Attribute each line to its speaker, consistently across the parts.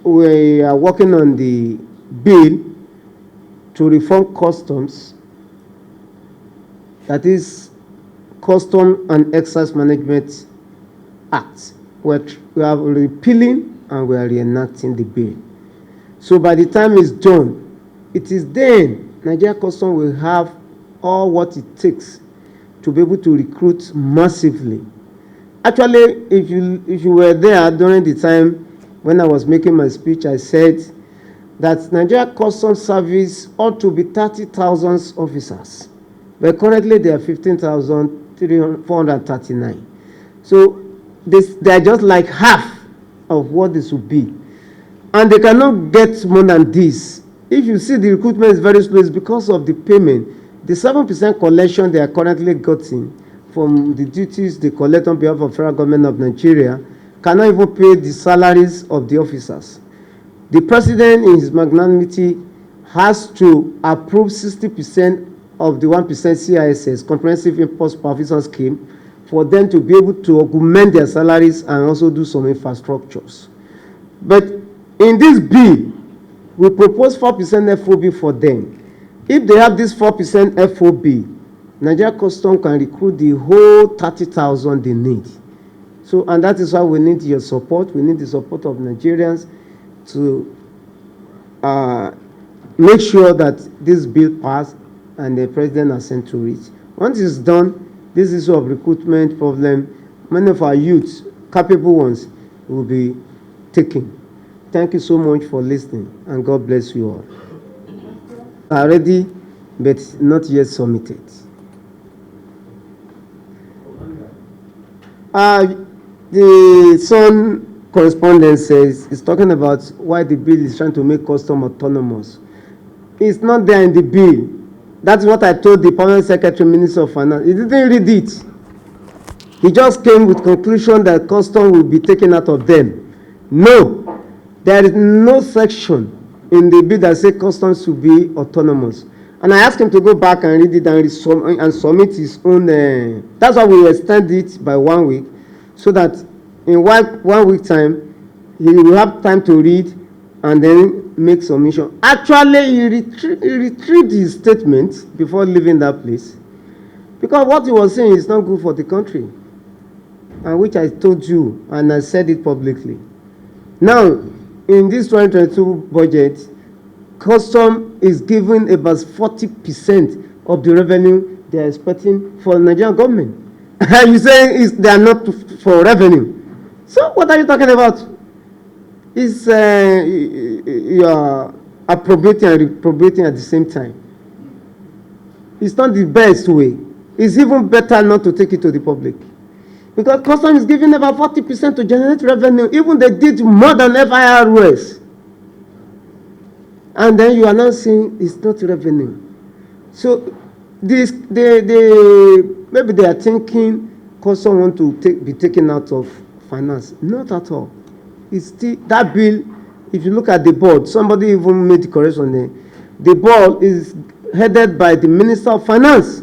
Speaker 1: we are working on the bill to reform customs, that is Custom and Excise Management Act. We are repealing and we are reenacting the bill. So by the time it's done, it is then Nigeria Custom will have all what it takes to be able to recruit massively. Actually, if you were there during the time when I was making my speech, I said that Nigeria Customs Service ought to be 30,000 officers, but currently they are 15,439. So they are just like half of what this would be, and they cannot get more than this. If you see the recruitment is very slow, it's because of the payment. The 7% collection they are currently getting from the duties they collect on behalf of federal government of Nigeria cannot even pay the salaries of the officers. The president, in his magnanimity, has to approve 60% of the 1% CISS, Comprehensive Import Supervision Scheme, for them to be able to augment their salaries and also do some infrastructures. But in this bill, we propose 4% FOB for them. If they have this 4% FOB, Nigeria Custom can recruit the whole 30,000 they need. So, and that is why we need your support. We need the support of Nigerians to make sure that this bill passed and the president assent to it. Once it's done, this issue of recruitment problem, many of our youths, capable ones, will be taken. Thank you so much for listening, and God bless you all. Already, but not yet submitted. The Sun correspondent says it's talking about why the bill is trying to make custom autonomous. It's not there in the bill. That's what I told the permanent secretary, Minister of Finance. He didn't read it. He just came with conclusion that custom will be taken out of them. No, there is no section in the bill that says customs should be autonomous. And I asked him to go back and read it and submit his own. That's why we extend it by 1 week, so that in 1 week time, he will have time to read and then make submission. Actually, he retrieved his statement before leaving that place, because what he was saying is not good for the country, and which I told you and I said it publicly. Now, in this 2022 budget, custom is given about 40% of the revenue they are expecting for the Nigerian government. You say they are not for revenue. So what are you talking about? It's you are appropriating and reprobating at the same time. It's not the best way. It's even better not to take it to the public, because custom is giving about 40% to generate revenue. Even they did more than FIRS. And then you are now saying it's not revenue. So this, maybe they are thinking custom want to be taken out of finance. Not at all. It's still that bill. If you look at the board, somebody even made the correction there. The board is headed by the Minister of Finance.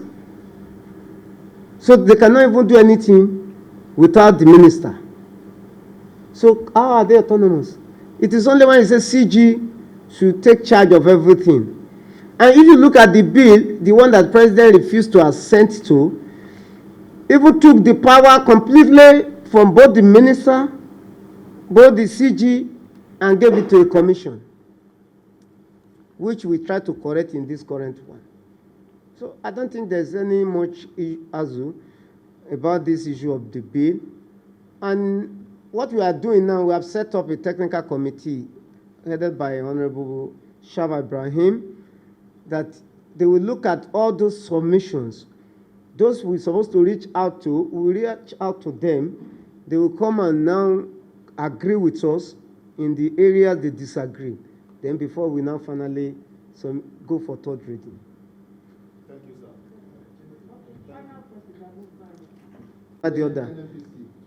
Speaker 1: So they cannot even do anything without the minister. So how are they autonomous? It is only when you say CG should take charge of everything. And if you look at the bill, the one that the president refused to assent to, even took the power completely from both the minister, both the CG, and gave it to a commission, which we try to correct in this current one. So I don't think there's any much issue about this issue of the bill. And what we are doing now, we have set up a technical committee headed by Honorable Shava Ibrahim, that they will look at all those submissions. Those we're supposed to reach out to, we reach out to them. They will come and now agree with us in the areas they disagree. Then before we now finally go for third reading.
Speaker 2: Thank you, sir.
Speaker 1: The other.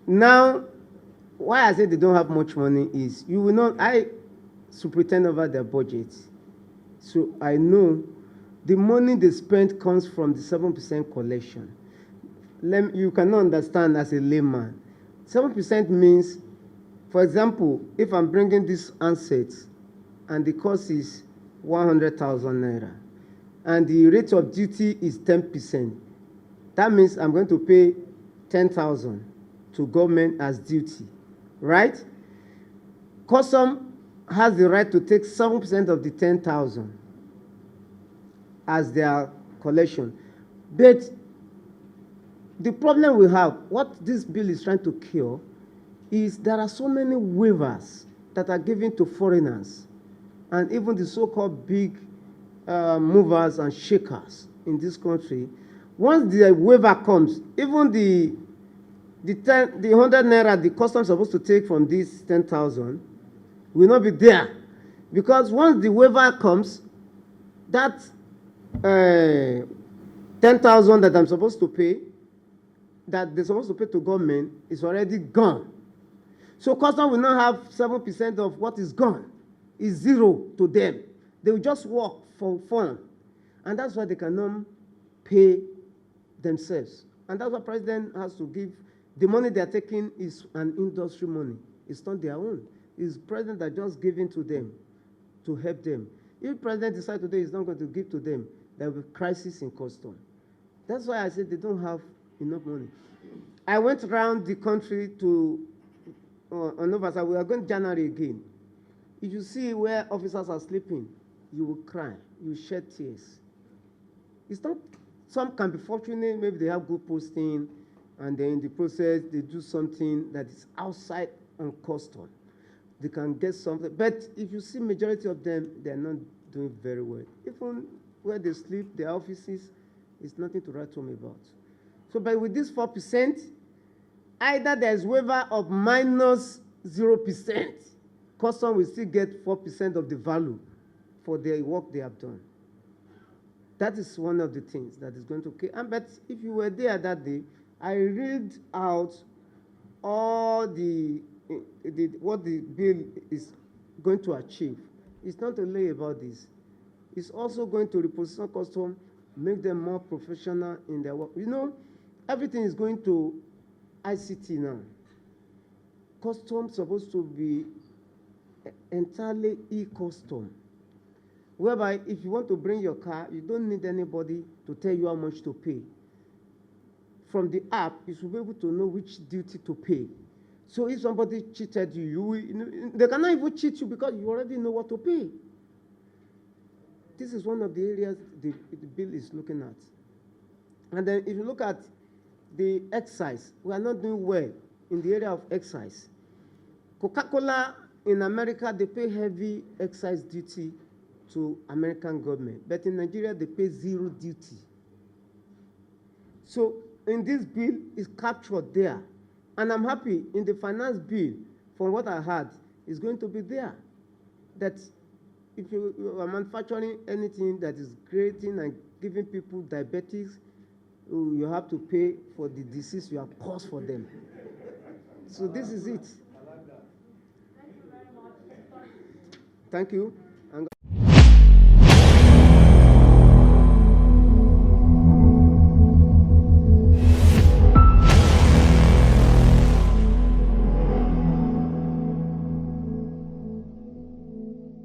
Speaker 1: Now, why I say they don't have much money is, you will not, I superintend over their budget. So I know the money they spend comes from the 7% collection. You cannot understand as a layman. 7% means For example, if I'm bringing this handset and the cost is 100,000 naira and the rate of duty is 10%, that means I'm going to pay 10,000 to government as duty, right? Custom has the right to take 7% of the 10,000 as their collection. But the problem we have, what this bill is trying to cure, is there are so many waivers that are given to foreigners and even the so-called big movers and shakers in this country. Once the waiver comes, even the 100 naira the customs supposed to take from this 10,000 will not be there, because once the waiver comes, that 10,000 that I'm supposed to pay, that they're supposed to pay to government, is already gone. So custom will not have 7% of what is gone. It's zero to them. They will just work for fun. And that's why they cannot pay themselves. And that's why president has to give. The money they're taking is an industry money. It's not their own. It's president that just giving to them to help them. If president decides today he's not going to give to them, there will be crisis in custom. That's why I said they don't have enough money. I went around the country to on oversight. We are going January again. If you see where officers are sleeping, you will cry, you will shed tears. It's not, some can be fortunate, maybe they have good posting, and then in the process they do something that is outside on custom. They can get something, but if you see majority of them, they're not doing very well. Even where they sleep, their offices, it's nothing to write home about. So, but with this 4%, either there's waiver of minus 0%, custom will still get 4% of the value for the work they have done. That is one of the things that is going to kill. But if you were there that day, I read out all what the bill is going to achieve. It's not only about this. It's also going to reposition custom, make them more professional in their work. You know, everything is going to ICT now. Custom supposed to be entirely e-custom, whereby if you want to bring your car, you don't need anybody to tell you how much to pay. From the app, you should be able to know which duty to pay. So if somebody cheated you, they cannot even cheat you because you already know what to pay. This is one of the areas the bill is looking at. And then if you look at the excise, we are not doing well in the area of excise. Coca-Cola in America, they pay heavy excise duty to American government, but in Nigeria, they pay zero duty. So in this bill, it's captured there. And I'm happy in the finance bill, from what I heard, is going to be there. That if you are manufacturing anything that is creating and giving people diabetes, you have to pay for the disease you have caused for them. So this is it. Thank you.